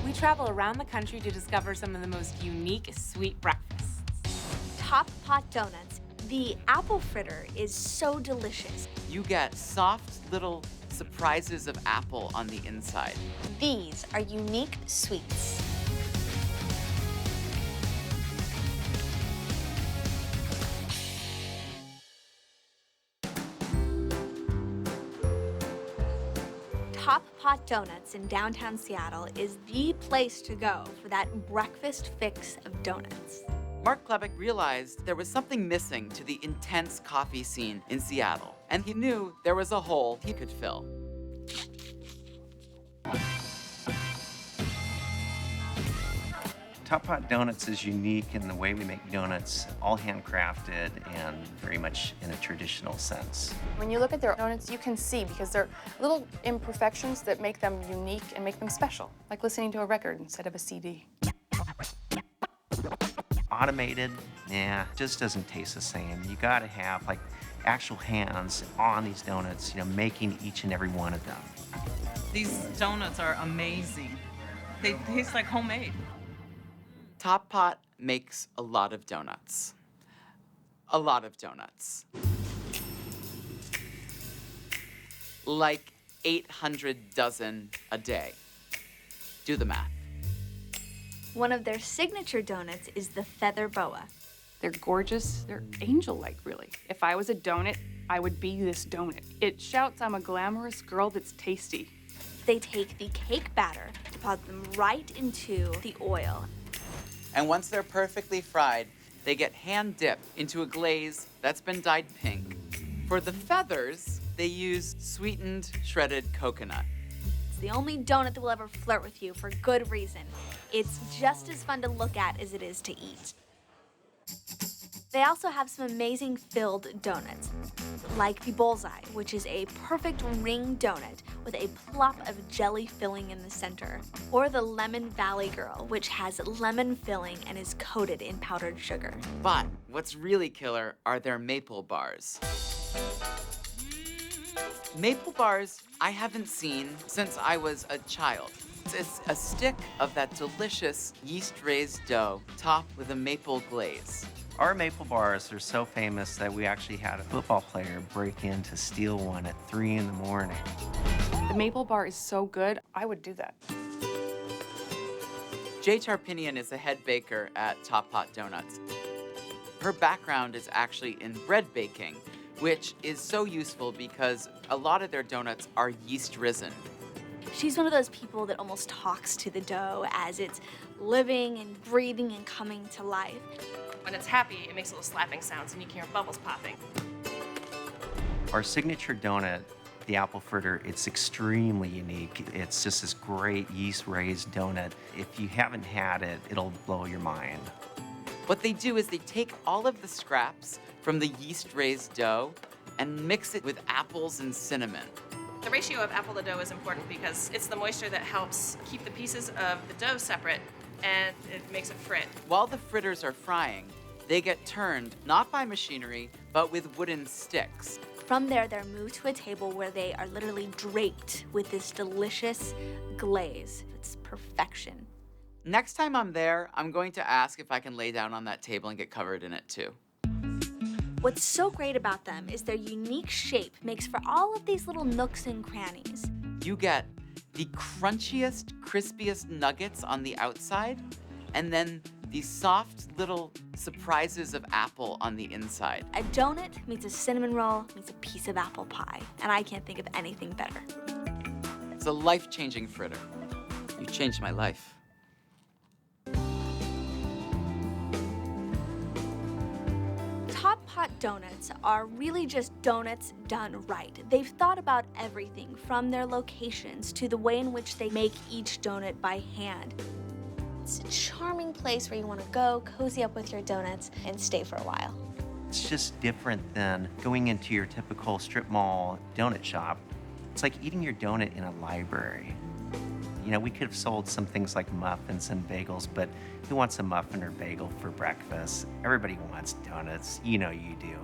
We travel around the country to discover some of the most unique sweet breakfasts. Top Pot Doughnuts. The apple fritter is so delicious. You get soft little surprises of apple on the inside. These are unique sweets. Top Pot Doughnuts in downtown Seattle is the place to go for that breakfast fix of donuts. Mark Klebeck realized there was something missing to the intense coffee scene in Seattle, and he knew there was a hole he could fill. Top Pot Doughnuts is unique in the way we make donuts, all handcrafted and very much in a traditional sense. When you look at their donuts, you can see because they're little imperfections that make them unique and make them special, like listening to a record instead of a CD. Automated, just doesn't taste the same. You gotta have like actual hands on these donuts, making each and every one of them. These donuts are amazing. They taste like homemade. Top Pot makes a lot of donuts. A lot of donuts. Like 800 dozen a day. Do the math. One of their signature donuts is the feather boa. They're gorgeous. They're angel-like, really. If I was a donut, I would be this donut. It shouts I'm a glamorous girl that's tasty. They take the cake batter, deposit them right into the oil. And once they're perfectly fried, they get hand-dipped into a glaze that's been dyed pink. For the feathers, they use sweetened shredded coconut. It's the only donut that will ever flirt with you for good reason. It's just as fun to look at as it is to eat. They also have some amazing filled donuts, like the Bullseye, which is a perfect ring donut with a plop of jelly filling in the center, or the Lemon Valley Girl, which has lemon filling and is coated in powdered sugar. But what's really killer are their maple bars. Maple bars I haven't seen since I was a child. It's a stick of that delicious yeast-raised dough topped with a maple glaze. Our maple bars are so famous that we actually had a football player break in to steal one at 3 in the morning. The maple bar is so good, I would do that. Jay Tarpinian is a head baker at Top Pot Doughnuts. Her background is actually in bread baking, which is so useful because a lot of their donuts are yeast risen. She's one of those people that almost talks to the dough as it's living and breathing and coming to life. When it's happy, it makes little slapping sounds and you can hear bubbles popping. Our signature donut, the apple fritter, it's extremely unique. It's just this great yeast-raised donut. If you haven't had it, it'll blow your mind. What they do is they take all of the scraps from the yeast-raised dough and mix it with apples and cinnamon. The ratio of apple to dough is important because it's the moisture that helps keep the pieces of the dough separate and it makes it frit. While the fritters are frying, they get turned not by machinery, but with wooden sticks. From there, they're moved to a table where they are literally draped with this delicious glaze. It's perfection. Next time I'm there, I'm going to ask if I can lay down on that table and get covered in it too. What's so great about them is their unique shape makes for all of these little nooks and crannies. You get the crunchiest, crispiest nuggets on the outside, and then these soft little surprises of apple on the inside. A donut meets a cinnamon roll meets a piece of apple pie, and I can't think of anything better. It's a life-changing fritter. You changed my life. Top Pot Doughnuts are really just donuts done right. They've thought about everything from their locations to the way in which they make each donut by hand. It's a charming place where you want to go, cozy up with your donuts, and stay for a while. It's just different than going into your typical strip mall donut shop. It's like eating your donut in a library. We could have sold some things like muffins and bagels, but who wants a muffin or bagel for breakfast? Everybody wants donuts. You know you do.